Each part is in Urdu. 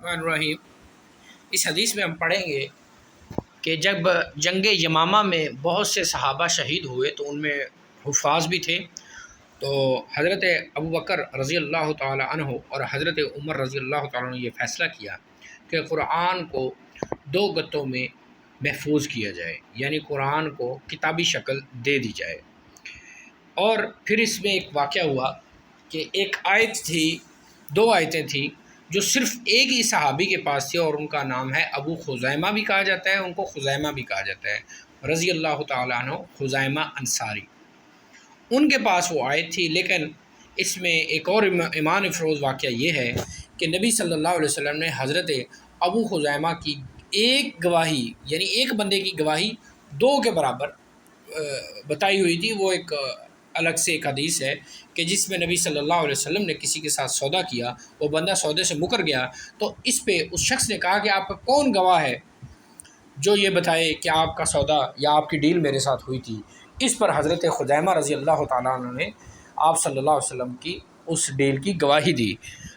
الرحمن الرحیم۔ اس حدیث میں ہم پڑھیں گے کہ جب جنگ یمامہ میں بہت سے صحابہ شہید ہوئے تو ان میں حفاظ بھی تھے، تو حضرت ابوبکر رضی اللہ تعالی عنہ اور حضرت عمر رضی اللہ تعالی عنہ نے یہ فیصلہ کیا کہ قرآن کو دو گتوں میں محفوظ کیا جائے، یعنی قرآن کو کتابی شکل دے دی جائے۔ اور پھر اس میں ایک واقعہ ہوا کہ ایک آیت تھی، دو آیتیں تھیں جو صرف ایک ہی صحابی کے پاس تھی، اور ان کا نام ہے ابو خزیمہ بھی کہا جاتا ہے، ان کو خزیمہ بھی کہا جاتا ہے رضی اللہ تعالیٰ عنہ، خزیمہ انصاری۔ ان کے پاس وہ آیت تھی، لیکن اس میں ایک اور ایمان افروز واقعہ یہ ہے کہ نبی صلی اللہ علیہ وسلم نے حضرت ابو خزیمہ کی ایک گواہی، یعنی ایک بندے کی گواہی دو کے برابر بتائی ہوئی تھی۔ وہ ایک الگ سے ایک حدیث ہے کہ جس میں نبی صلی اللہ علیہ وسلم نے کسی کے ساتھ سودا کیا، وہ بندہ سودے سے مکر گیا، تو اس پہ اس شخص نے کہا کہ آپ کا کون گواہ ہے جو یہ بتائے کہ آپ کا سودا یا آپ کی ڈیل میرے ساتھ ہوئی تھی۔ اس پر حضرت خزیمہ رضی اللہ تعالیٰ عنہ نے آپ صلی اللہ علیہ وسلم کی اس ڈیل کی گواہی دی،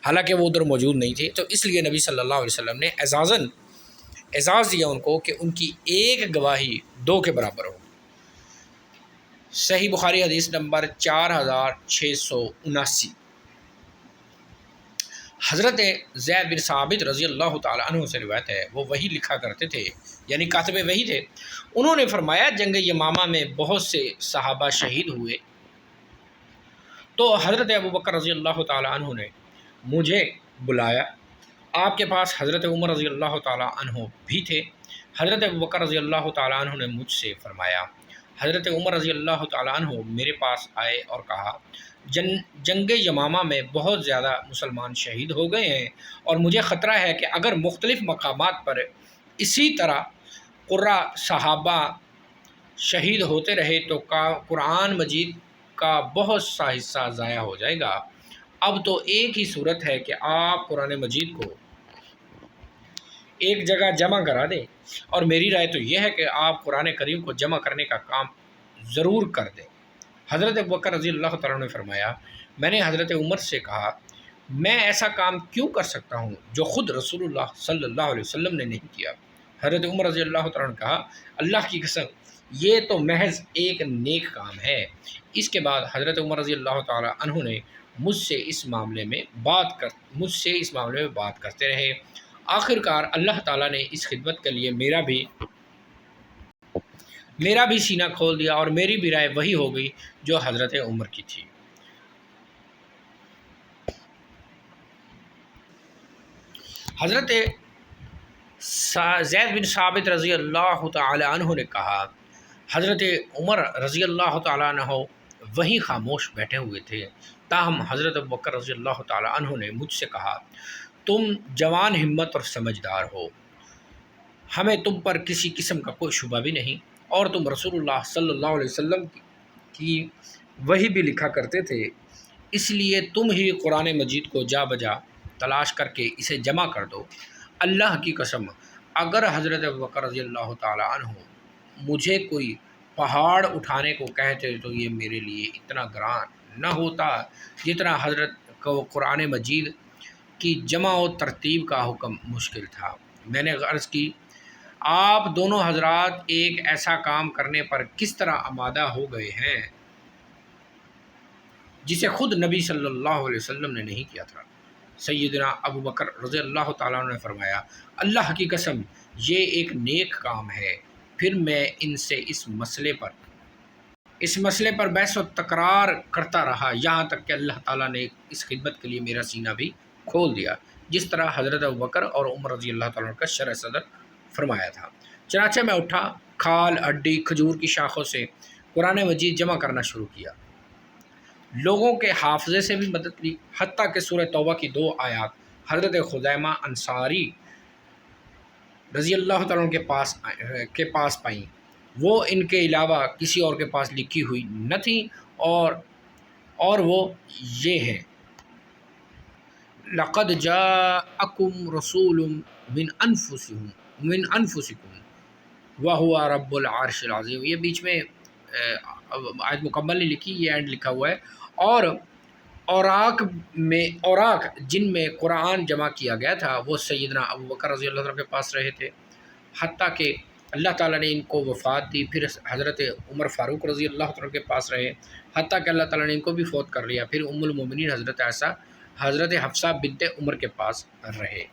حالانکہ وہ ادھر موجود نہیں تھے، تو اس لیے نبی صلی اللہ علیہ وسلم نے اعزاز دیا ان کو کہ ان کی ایک گواہی دو کے برابر ہو۔ صحیح بخاری حدیث نمبر 4679۔ حضرت زید بن ثابت رضی اللہ تعالیٰ عنہ سے روایت ہے، وہ وحی لکھا کرتے تھے، یعنی کاتب وحی تھے۔ انہوں نے فرمایا جنگ یمامہ میں بہت سے صحابہ شہید ہوئے، تو حضرت ابوبکر رضی اللہ تعالیٰ عنہ نے مجھے بلایا۔ آپ کے پاس حضرت عمر رضی اللہ تعالیٰ عنہ بھی تھے۔ حضرت ابوبکر رضی اللہ تعالیٰ عنہ نے مجھ سے فرمایا، حضرت عمر رضی اللہ تعالیٰ عنہ میرے پاس آئے اور کہا، جنگ یمامہ میں بہت زیادہ مسلمان شہید ہو گئے ہیں، اور مجھے خطرہ ہے کہ اگر مختلف مقامات پر اسی طرح قرہ صحابہ شہید ہوتے رہے تو قرآن مجید کا بہت سا حصہ ضائع ہو جائے گا۔ اب تو ایک ہی صورت ہے کہ آپ قرآن مجید کو ایک جگہ جمع کرا دیں، اور میری رائے تو یہ ہے کہ آپ قرآن کریم کو جمع کرنے کا کام ضرور کر دیں۔ حضرت ابوبکر رضی اللہ تعالیٰ نے فرمایا، میں نے حضرت عمر سے کہا، میں ایسا کام کیوں کر سکتا ہوں جو خود رسول اللہ صلی اللہ علیہ وسلم نے نہیں کیا؟ حضرت عمر رضی اللہ تعالیٰ نے کہا، اللہ کی قسم یہ تو محض ایک نیک کام ہے۔ اس کے بعد حضرت عمر رضی اللہ تعالیٰ عنہ نے مجھ سے اس معاملے میں بات کرتے رہے۔ آخرکار اللہ تعالیٰ نے اس خدمت کے لیے میرا بھی سینہ کھول دیا، اور میری بھی رائے وہی ہو گئی جو حضرت عمر کی تھی۔ حضرت زید بن ثابت رضی اللہ تعالی عنہ نے کہا، حضرت عمر رضی اللہ تعالی عنہ وہیں خاموش بیٹھے ہوئے تھے، تاہم حضرت ابوبکر رضی اللہ تعالی عنہ نے مجھ سے کہا، تم جوان ہمت اور سمجھدار ہو، ہمیں تم پر کسی قسم کا کوئی شبہ بھی نہیں، اور تم رسول اللہ صلی اللہ علیہ وسلم کی وحی بھی لکھا کرتے تھے، اس لیے تم ہی قرآن مجید کو جا بجا تلاش کر کے اسے جمع کر دو۔ اللہ کی قسم اگر حضرت ابوبکر رضی اللہ تعالی عنہ مجھے کوئی پہاڑ اٹھانے کو کہتے تو یہ میرے لیے اتنا گران نہ ہوتا جتنا حضرت کو قرآن مجید کی جمع و ترتیب کا حکم مشکل تھا۔ میں نے عرض کی، آپ دونوں حضرات ایک ایسا کام کرنے پر کس طرح آمادہ ہو گئے ہیں جسے خود نبی صلی اللہ علیہ وسلم نے نہیں کیا تھا؟ سیدنا ابوبکر رضی اللہ تعالیٰ عنہ نے فرمایا، اللہ کی قسم یہ ایک نیک کام ہے۔ پھر میں ان سے اس مسئلے پر بحث و تکرار کرتا رہا، یہاں تک کہ اللہ تعالیٰ نے اس خدمت کے لیے میرا سینہ بھی کھول دیا، جس طرح حضرت ابوبکر اور عمر رضی اللہ تعالیٰ عنہ کا شرح صدر فرمایا تھا۔ چنانچہ میں اٹھا، کھال ہڈی کھجور کی شاخوں سے قرآن مجید جمع کرنا شروع کیا، لوگوں کے حافظے سے بھی مدد لی، حتیٰ کہ سورہ توبہ کی 2 آیات حضرت خزیمہ انصاری رضی اللہ تعالیٰ عنہ کے پاس پائیں۔ وہ ان کے علاوہ کسی اور کے پاس لکھی ہوئی نہ تھیں، اور وہ یہ ہیں، لَقَدْ جَاءَكُمْ رَسُولٌ مِّنْ أَنفُسِكُمْ وَهُوَ رَبُّ الْعَرْشِ الْعَظِيمِ۔ یہ بیچ میں آیت مکمل نہیں لکھی، یہ اینڈ لکھا ہوا ہے، اوراق جن میں قرآن جمع کیا گیا تھا وہ سیدنا ابوبکر رضی اللہ عنہ کے پاس رہے تھے، حتیٰ کہ اللہ تعالیٰ نے ان کو وفات دی، پھر حضرت عمر فاروق رضی اللہ عنہ کے پاس رہے، حتیٰ کہ اللہ تعالیٰ نے ان کو بھی فوت کر لیا، پھر ام المومنین حضرت عائشہ حضرت حفصہ بنت عمر کے پاس رہے۔